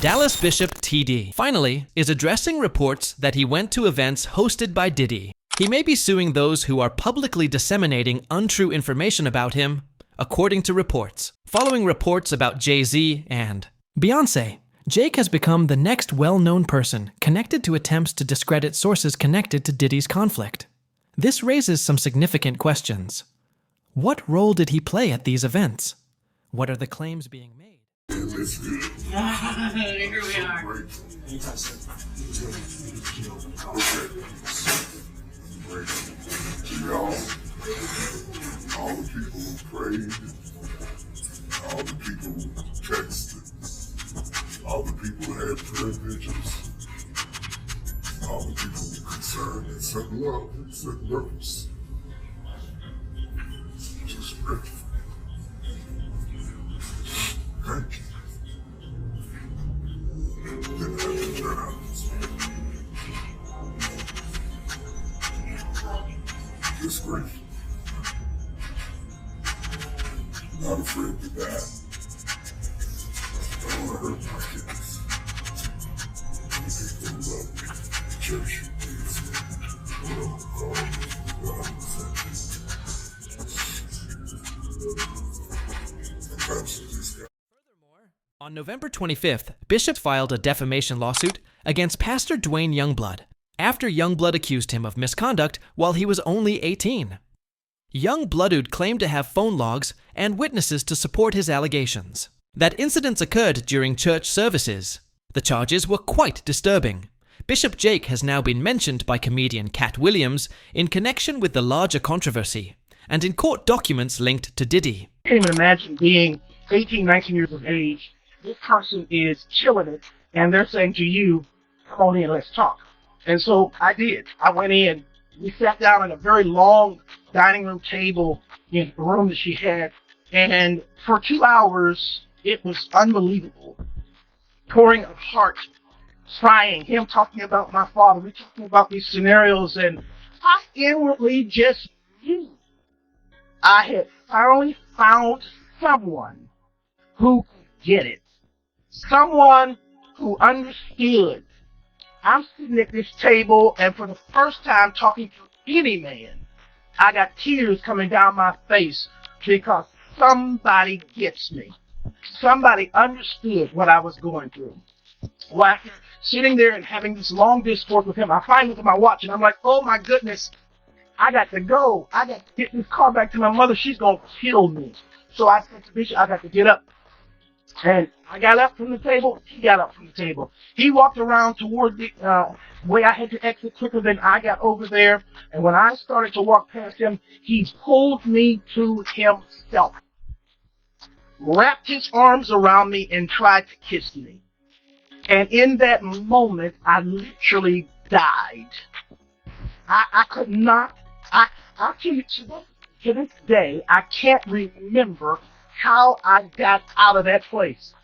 Dallas Bishop TD finally is addressing reports that he went to events hosted by Diddy. He may be suing those who are publicly disseminating untrue information about him, according to reports. Following reports about Jay-Z and Beyoncé, Jake has become the next well-known person connected to attempts to discredit sources connected to Diddy's conflict. This raises some significant questions. What role did he play at these events? What are the claims being made? Here we are. Y'all, all the people who prayed, all the people who texted, all the people who had prayer vigils, all the people who were concerned and sent love and sent notes. Just grateful. Thank you. Didn't have to turn out this way. Just grateful. Not afraid to die. I don't want to hurt my kids. People who love me. The church who needs me. Whatever it's called. God is that. On November 25th, Bishop filed a defamation lawsuit against Pastor Dwayne Youngblood after Youngblood accused him of misconduct while he was only 18. Youngblood claimed to have phone logs and witnesses to support his allegations that incidents occurred during church services. The charges were quite disturbing. Bishop Jake has now been mentioned by comedian Cat Williams in connection with the larger controversy and in court documents linked to Diddy. I can't even imagine being 18, 19 years of age. This person is killing it, and they're saying to you, come on in, let's talk. And so I did. I went in. We sat down at a very long dining room table in the room that she had, and for 2 hours, it was unbelievable. Pouring of heart, crying, him talking about my father, we talking about these scenarios, and I inwardly just knew I had finally found someone who could get it. Someone who understood. I'm sitting at this table, and for the first time talking to any man, I got tears coming down my face because somebody gets me. Somebody understood what I was going through. While sitting there and having this long discourse with him, I finally look at my watch, and I'm like, oh my goodness, I got to go. I got to get this car back to my mother. She's going to kill me. So I said to Bishop, I got to get up. And I got up from the table. He got up from the table. He walked around toward the way I had to exit quicker than I got over there. And when I started to walk past him, he pulled me to himself, wrapped his arms around me, and tried to kiss me. And in that moment, I literally died. I could not. I'll tell you, to this day, I can't remember how I got out of that place.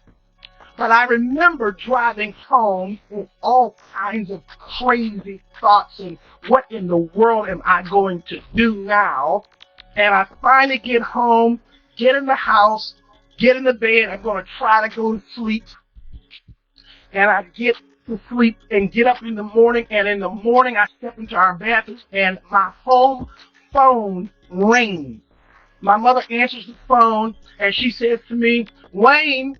But I remember driving home with all kinds of crazy thoughts and what in the world am I going to do now? And I finally get home, get in the house, get in the bed. I'm going to try to go to sleep. And I get to sleep and get up in the morning. And in the morning, I step into our bathroom and my home phone rings. My mother answers the phone, and she says to me, Wayne,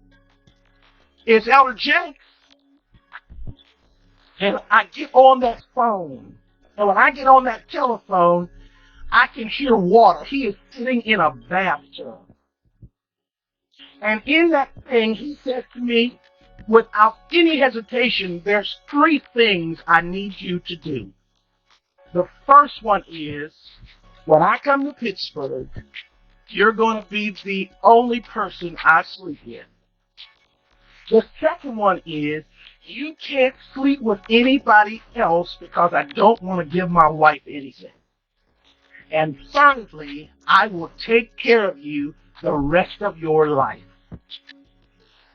it's Elder Jakes. And I get on that phone. And when I get on that telephone, I can hear water. He is sitting in a bathtub. And in that thing, he says to me, without any hesitation, there's 3 things I need you to do. The first one is, when I come to Pittsburgh, you're going to be the only person I sleep with. The second one is, you can't sleep with anybody else because I don't want to give my wife anything. And thirdly, I will take care of you the rest of your life.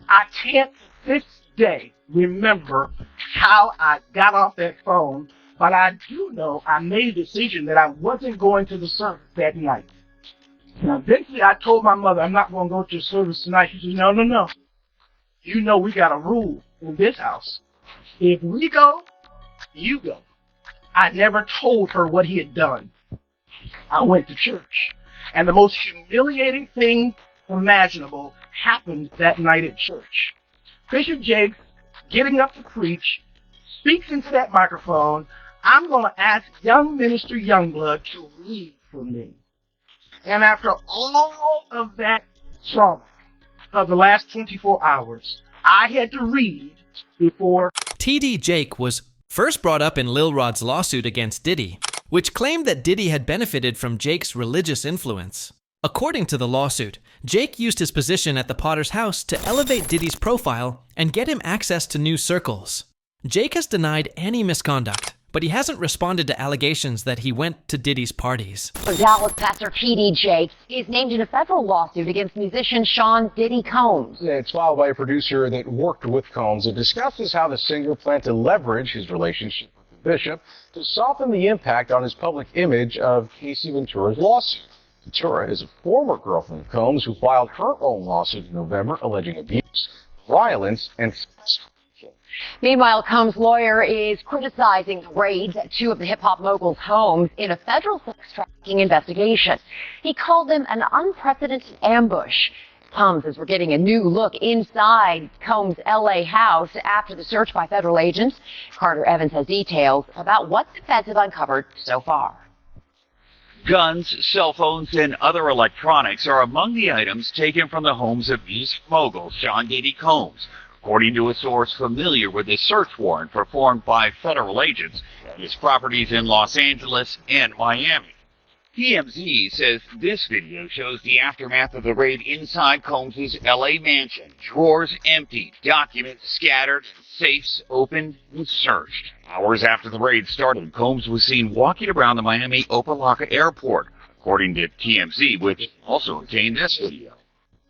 I can't to this day remember how I got off that phone, but I do know I made a decision that I wasn't going to the service that night. Now, eventually I told my mother, I'm not going to go to the service tonight. She said, no. You know we got a rule in this house. If we go, you go. I never told her what he had done. I went to church. And the most humiliating thing imaginable happened that night at church. Bishop Jakes, getting up to preach, speaks into that microphone. I'm going to ask young minister Youngblood to read for me. And after all of that trauma of the last 24 hours, I had to read before TD Jake was first brought up in Lil Rod's lawsuit against Diddy, which claimed that Diddy had benefited from Jake's religious influence. According to the lawsuit, Jake used his position at the Potter's house to elevate Diddy's profile and get him access to new circles. Jake has denied any misconduct, but he hasn't responded to allegations that he went to Diddy's parties. Dallas pastor TD Jakes is named in a federal lawsuit against musician Sean Diddy Combs. It's filed by a producer that worked with Combs. It discusses how the singer planned to leverage his relationship with the bishop to soften the impact on his public image of Casey Ventura's lawsuit. Ventura is a former girlfriend of Combs who filed her own lawsuit in November alleging abuse, violence, and sex. Meanwhile, Combs' lawyer is criticizing the raids at two of the hip-hop mogul's homes in a federal sex trafficking investigation. He called them an unprecedented ambush. Combs says we're getting a new look inside Combs' L.A. house after the search by federal agents. Carter Evans has details about what the feds have uncovered so far. Guns, cell phones, and other electronics are among the items taken from the homes of music mogul Sean Diddy Combs, according to a source familiar with the search warrant performed by federal agents at his properties in Los Angeles and Miami. TMZ says this video shows the aftermath of the raid inside Combs' L.A. mansion. Drawers emptied, documents scattered, safes opened and searched. Hours after the raid started, Combs was seen walking around the Miami Opa-locka airport, according to TMZ, which also obtained this video.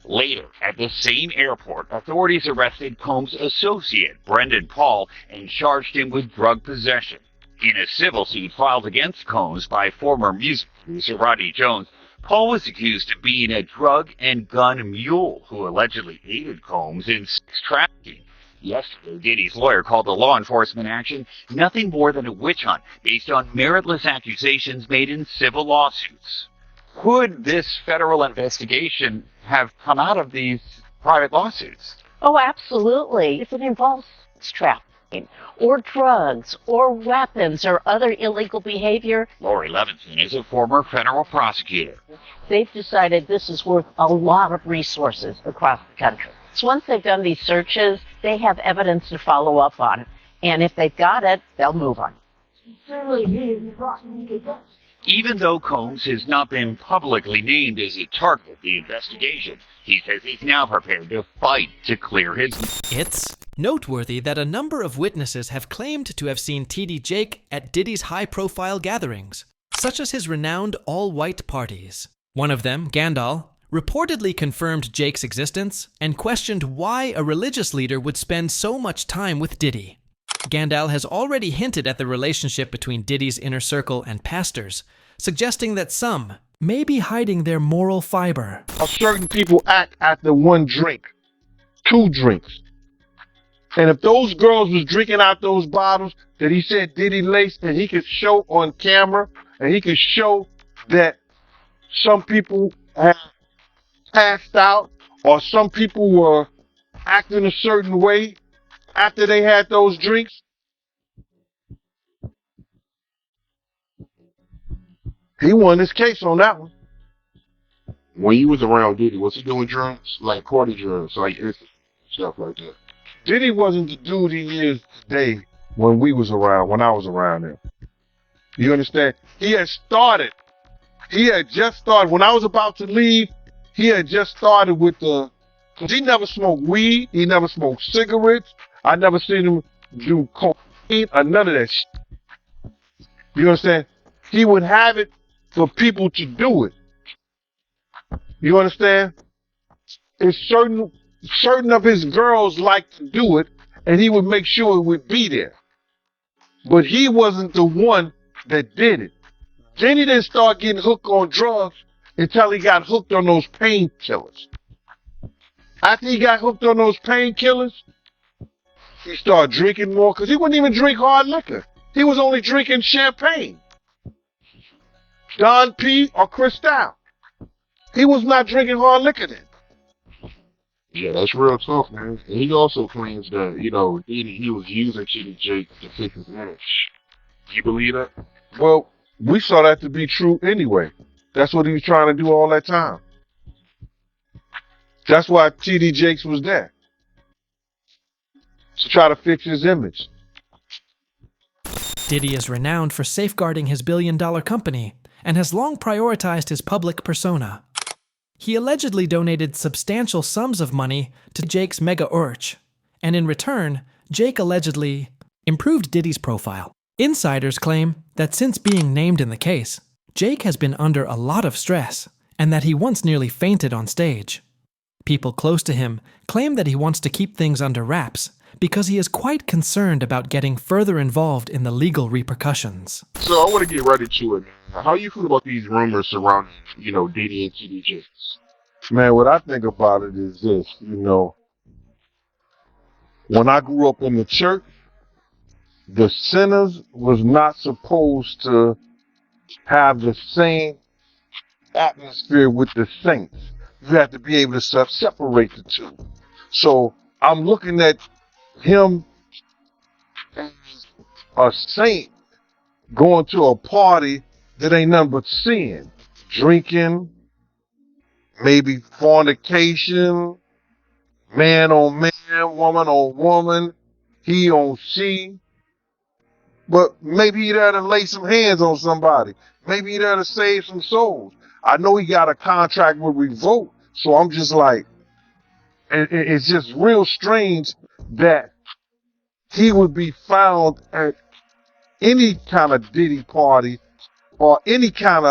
Later, at the same airport, authorities arrested Combs' associate, Brendan Paul, and charged him with drug possession. In a civil suit filed against Combs by former music producer Rodney Jones, Paul was accused of being a drug and gun mule who allegedly aided Combs in sex trafficking. Yesterday, Diddy's lawyer called the law enforcement action nothing more than a witch hunt based on meritless accusations made in civil lawsuits. Could this federal investigation have come out of these private lawsuits? Oh, absolutely. If it involves sex trafficking or drugs or weapons or other illegal behavior, Lori Levinson is a former federal prosecutor. they've decided this is worth a lot of resources across the country. So once they've done these searches, they have evidence to follow up on. And if they've got it, they'll move on. Even though Combs has not been publicly named as a target of the investigation, he says he's now prepared to fight to clear his... It's noteworthy that a number of witnesses have claimed to have seen TD Jake at Diddy's high-profile gatherings, such as his renowned all-white parties. One of them, Gandalf, reportedly confirmed Jake's existence and questioned why a religious leader would spend so much time with Diddy. Gandalf has already hinted at the relationship between Diddy's inner circle and pastors, suggesting that some may be hiding their moral fiber. Certain people act after one drink, two drinks. And if those girls was drinking out those bottles that he said Diddy laced, and he could show on camera, and he could show that some people have passed out, or some people were acting a certain way after they had those drinks, he won his case on that one. When you was around Diddy, was he doing drugs? Like party drugs, like stuff like that? Diddy wasn't the dude he is today when I was around him. You understand? He had just started, when I was about to leave, he had just started with because he never smoked weed, he never smoked cigarettes, I never seen him do cocaine or none of that shit. You understand? He would have it for people to do it. You understand? It's certain of his girls like to do it, and he would make sure it would be there. But he wasn't the one that did it. Then he didn't start getting hooked on drugs until he got hooked on those painkillers. After he got hooked on those painkillers, he started drinking more because he wouldn't even drink hard liquor. He was only drinking champagne, Don P or Cristal. He was not drinking hard liquor then. Yeah, that's real tough, man. And he also claims that, he was using TD Jakes to fix his image. Do you believe that? Well, we saw that to be true anyway. That's what he was trying to do all that time. That's why TD Jakes was there. To try to fix his image. Diddy is renowned for safeguarding his billion-dollar company and has long prioritized his public persona. He allegedly donated substantial sums of money to Jake's mega urge, and in return, Jake allegedly improved Diddy's profile. Insiders claim that since being named in the case, Jake has been under a lot of stress and that he once nearly fainted on stage. People close to him claim that he wants to keep things under wraps because he is quite concerned about getting further involved in the legal repercussions. So I want to get right into it. How you feel about these rumors surrounding, Diddy and TD Jakes? Man, what I think about it is this, when I grew up in the church, the sinners was not supposed to have the same atmosphere with the saints. You have to be able to separate the two. So I'm looking at him as a saint going to a party that ain't nothing but sin, drinking, maybe fornication, man on man, woman on woman, he on she. But maybe he there to lay some hands on somebody. Maybe he there to save some souls. I know he got a contract with Revolt, so I'm just like, it's just real strange that he would be found at any kind of Diddy party or any kind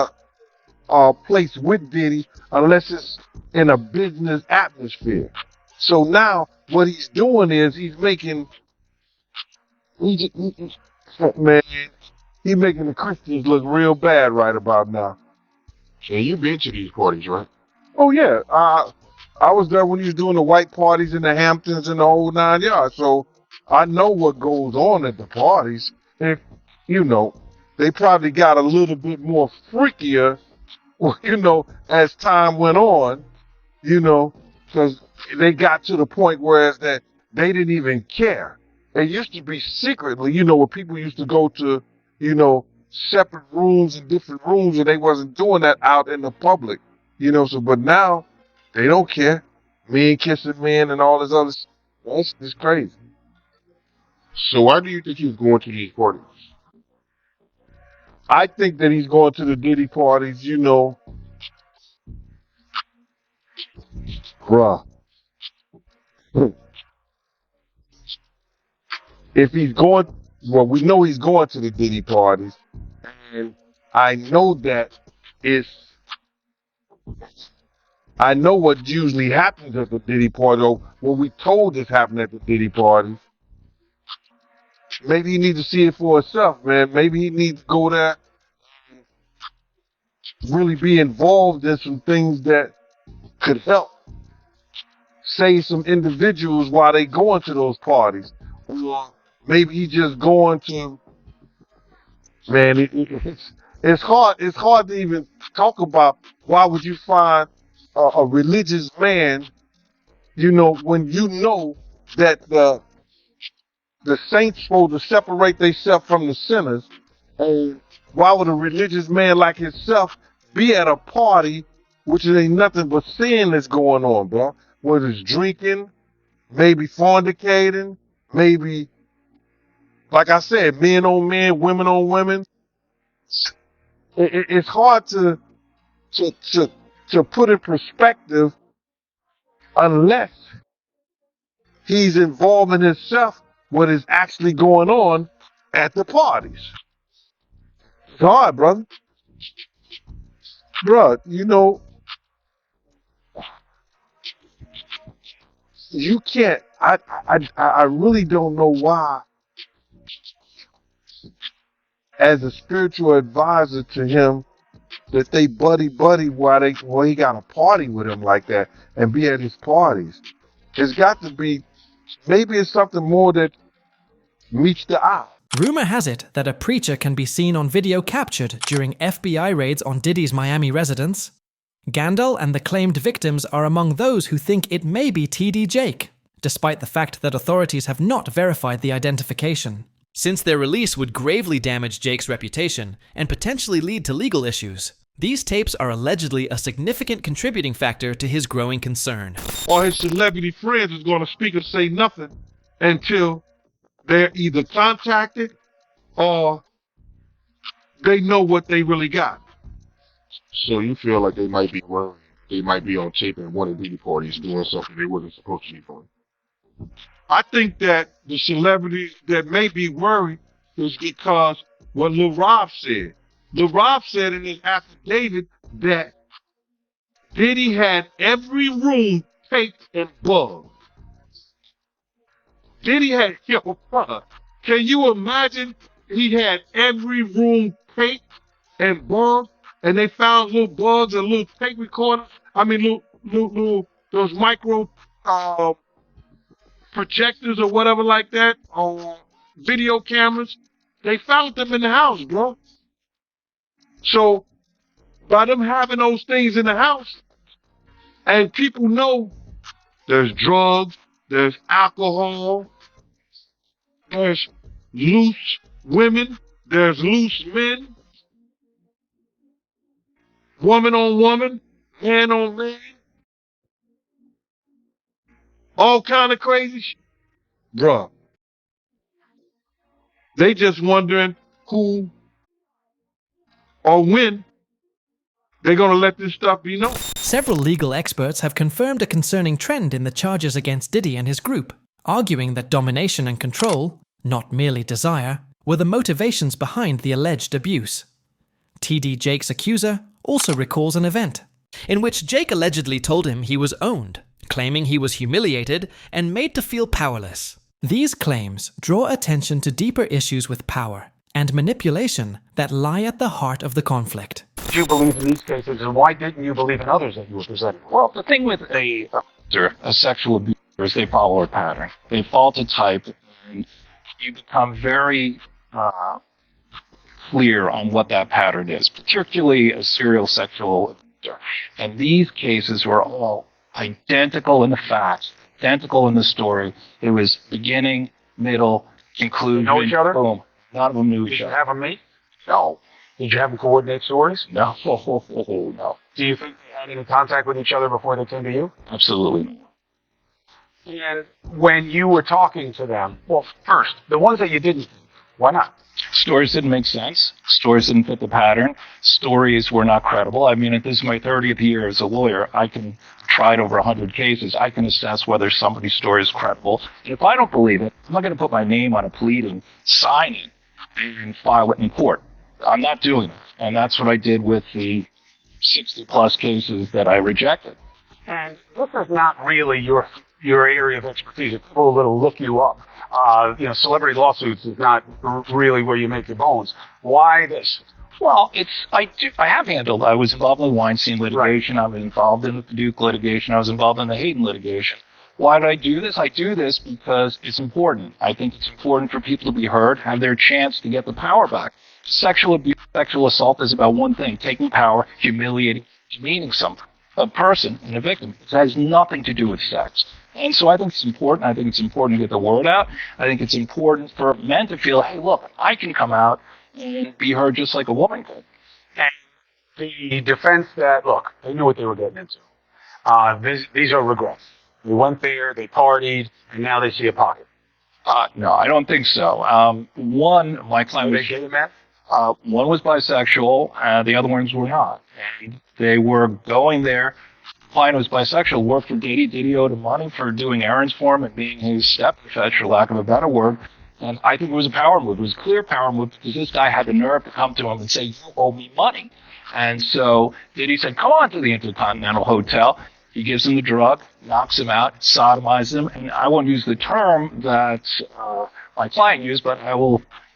of place with Diddy unless it's in a business atmosphere. So now what he's doing is he's making the Christians look real bad right about now. And you've been to these parties, right? Oh yeah, I was there when he was doing the white parties in the Hamptons and the whole 9 yards. So I know what goes on at the parties. If they probably got a little bit more freakier, as time went on, because they got to the point where that they didn't even care. It used to be secretly, where people used to go to, separate rooms and different rooms, and they wasn't doing that out in the public, but now they don't care. Men kissing men and all this other stuff. That's just crazy. So why do you think he's going to these parties? I think that he's going to the Diddy parties, bruh. If he's going, well, we know he's going to the Diddy parties, and I know I know what usually happens at the Diddy party, or what we told is happening at the Diddy parties. Maybe he needs to see it for himself, man. Maybe he needs to go there and really be involved in some things that could help save some individuals while they going to those parties. Or maybe he just going to, man, it's hard to even talk about. Why would you find a religious man, when you know that the saints supposed to separate themselves from the sinners? And why would a religious man like himself be at a party which ain't nothing but sin that's going on, bro? Whether it's drinking, maybe fornicating, maybe, like I said, men on men, women on women. It's hard to put in perspective unless he's involving himself what is actually going on at the parties. It's hard, brother. Bruh, you can't, I really don't know why, as a spiritual advisor to him, that they buddy while he got a party with him like that and be at his parties. It's got to be, maybe it's something more that meets the eye. Rumor has it that a preacher can be seen on video captured during FBI raids on Diddy's Miami residence. Gandalf and the claimed victims are among those who think it may be TD Jake, despite the fact that authorities have not verified the identification. Since their release would gravely damage Jake's reputation and potentially lead to legal issues, these tapes are allegedly a significant contributing factor to his growing concern. Or his celebrity friends is going to speak and say nothing until they're either contacted or they know what they really got. So you feel like they might be worried? They might be on tape at one of the parties doing something they wasn't supposed to be doing. I think that the celebrities that may be worried is because what Lil Rob said. Lil Rob said in his affidavit that Diddy had every room taped and bugged. Diddy had, yo, brother, can you imagine he had every room taped and bugged, and they found little bugs and little tape recorders, little those micro projectors or whatever like that, on video cameras. They found them in the house, bro. So, by them having those things in the house, and people know there's drugs, there's alcohol, there's loose women, there's loose men, woman on woman, man on man, all kind of crazy shit. Bruh, they just wondering who or when they're gonna let this stuff be known. Several legal experts have confirmed a concerning trend in the charges against Diddy and his group, arguing that domination and control, not merely desire, were the motivations behind the alleged abuse. TD Jake's accuser also recalls an event in which Jake allegedly told him he was owned, claiming he was humiliated and made to feel powerless. These claims draw attention to deeper issues with power and manipulation that lie at the heart of the conflict. Did you believe in these cases, and why didn't you believe in others that you were presenting? Well, the thing with a sexual abuser is they follow a pattern. They fall to type, and you become very clear on what that pattern is, particularly a serial sexual abuser. And these cases were all identical in the facts, identical in the story. It was beginning, middle, conclusion, They know each other? boom. None of them knew Did each you other. have them meet? No. Did you have them coordinate stories? No. No. Do you think they had any contact with each other before they came to you? Absolutely not. And when you were talking to them, well, first, the ones that you didn't, why not? Stories didn't make sense. Stories didn't fit the pattern. Stories were not credible. I mean, if this is my 30th year as a lawyer, I can tried over 100 cases. I can assess whether somebody's story is credible. And if I don't believe it, I'm not going to put my name on a pleading, sign it, and file it in court. I'm not doing it. And that's what I did with the 60-plus cases that I rejected. And this is not really your area of expertise. It's a little look you up. Celebrity lawsuits is not really where you make your bones. Why this? Well, I was involved in the Weinstein litigation. Right. I was involved in the Duke litigation. I was involved in the Hayden litigation. Why did I do this? I do this because it's important. I think it's important for people to be heard, have their chance to get the power back. Sexual abuse, sexual assault is about one thing: taking power, humiliating, demeaning a person and a victim. It has nothing to do with sex. And so I think it's important. I think it's important to get the word out. I think it's important for men to feel, hey, look, I can come out and be heard just like a woman could. And the defense that, look, they knew what they were getting into. These are regrets. They went there, they partied, and now they see a pocket. No, I don't think so. One, my client was... They get it, man? One was bisexual, the other ones were not. And they were going there. The client was bisexual, worked for Diddy. Diddy owed him money for doing errands for him and being his stepdad, for lack of a better word. And I think it was a power move. It was a clear power move because this guy had the nerve to come to him and say, you owe me money. And so Diddy said, come on to the Intercontinental Hotel. He gives him the drug, knocks him out, sodomizes him. And I won't use the term that my client used, but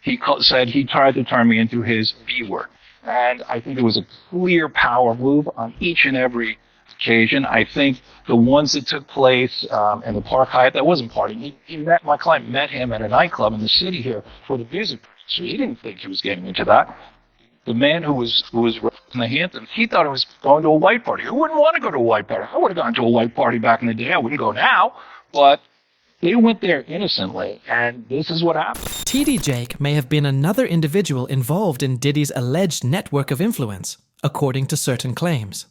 he said he tried to turn me into his B word. And I think it was a clear power move on each and every occasion. I think the ones that took place in the Park Hyatt, that wasn't partying. My client met him at a nightclub in the city here for the music. So he didn't think he was getting into that. The man who was in the Hamptons, he thought he was going to a white party. Who wouldn't want to go to a white party? I would have gone to a white party back in the day. I wouldn't go now, but they went there innocently, and this is what happened. TD Jake may have been another individual involved in Diddy's alleged network of influence, according to certain claims.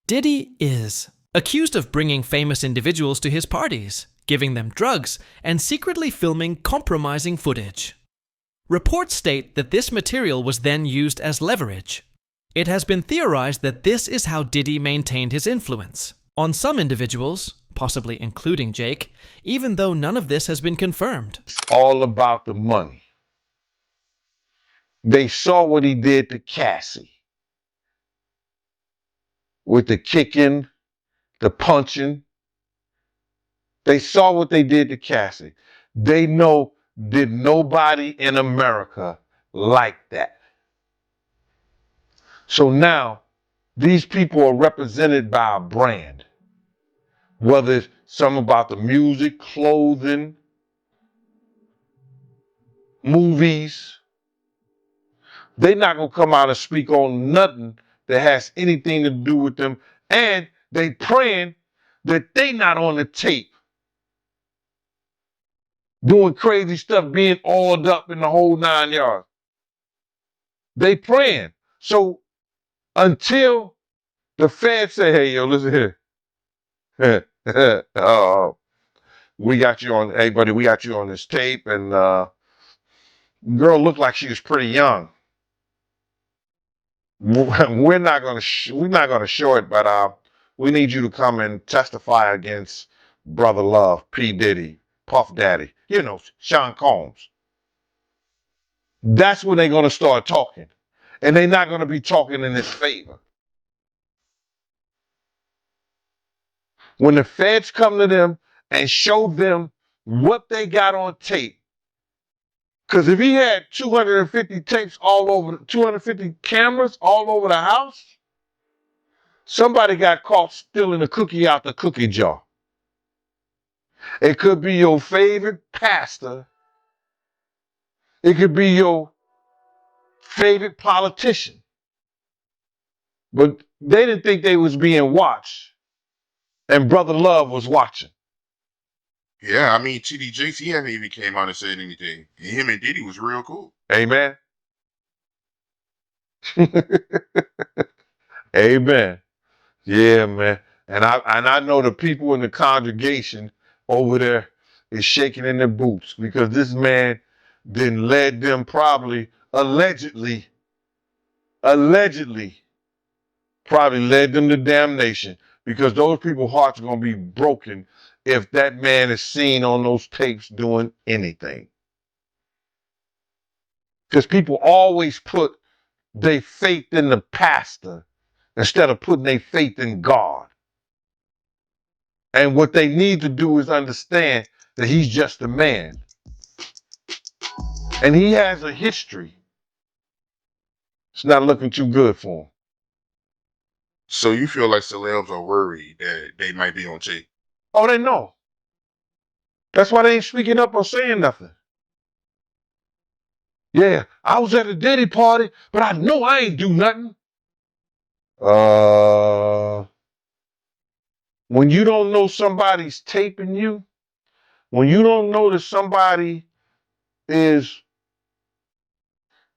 Diddy is accused of bringing famous individuals to his parties, giving them drugs, and secretly filming compromising footage. Reports state that this material was then used as leverage. It has been theorized that this is how Diddy maintained his influence on some individuals, possibly including Jake, even though none of this has been confirmed. It's all about the money. They saw what he did to Cassie. With the kicking, the punching. They saw what they did to Cassie. They know did nobody in America like that. So now, these people are represented by a brand. Whether it's something about the music, clothing, movies. They're not going to come out and speak on nothing that has anything to do with them. And they praying that they not on the tape doing crazy stuff, being oiled up in the whole 9 yards. They praying. So until the feds say, hey, yo, listen here. We got you on, hey, buddy, we got you on this tape. And girl looked like she was pretty young. We're not going to show it, but we need you to come and testify against Brother Love, P. Diddy, Puff Daddy, you know, Sean Combs. That's when they're going to start talking. And they're not going to be talking in his favor. When the feds come to them and show them what they got on tape, because if he had 250 tapes all over, 250 cameras all over the house, somebody got caught stealing a cookie out the cookie jar. It could be your favorite pastor. It could be your favorite politician. But they didn't think they was being watched. And Brother Love was watching. Yeah, I mean, TD Jakes, he hasn't even came out and said anything. And him and Diddy was real cool. Amen. Amen. Yeah, man. And I know the people in the congregation over there is shaking in their boots because this man then led them probably, allegedly, probably led them to damnation because those people's hearts are going to be broken if that man is seen on those tapes doing anything. Because people always put their faith in the pastor instead of putting their faith in God. And what they need to do is understand that he's just a man. And he has a history. It's not looking too good for him. So you feel like celebs are worried that they might be on tape? Oh, they know. That's why they ain't speaking up or saying nothing. Yeah, I was at a Diddy party, but I know I ain't do nothing. When you don't know somebody's taping you, when you don't know that somebody is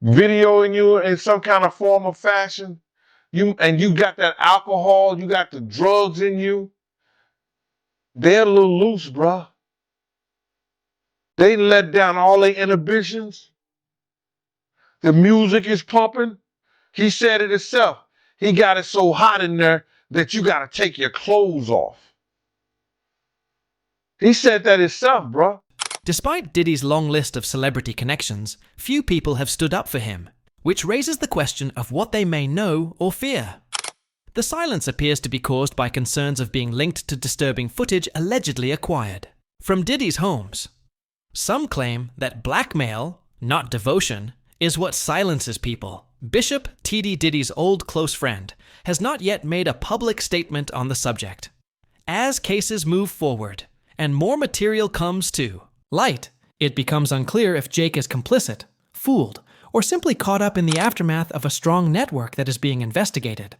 videoing you in some kind of form or fashion, you got that alcohol, you got the drugs in you, they're a little loose, bruh. They let down all their inhibitions. The music is pumping. He said it himself. He got it so hot in there that you got to take your clothes off. He said that himself, bruh. Despite Diddy's long list of celebrity connections, few people have stood up for him, which raises the question of what they may know or fear. The silence appears to be caused by concerns of being linked to disturbing footage allegedly acquired from Diddy's homes. Some claim that blackmail, not devotion, is what silences people. Bishop, TD Diddy's old close friend, has not yet made a public statement on the subject. As cases move forward, and more material comes to light, it becomes unclear if Jake is complicit, fooled, or simply caught up in the aftermath of a strong network that is being investigated.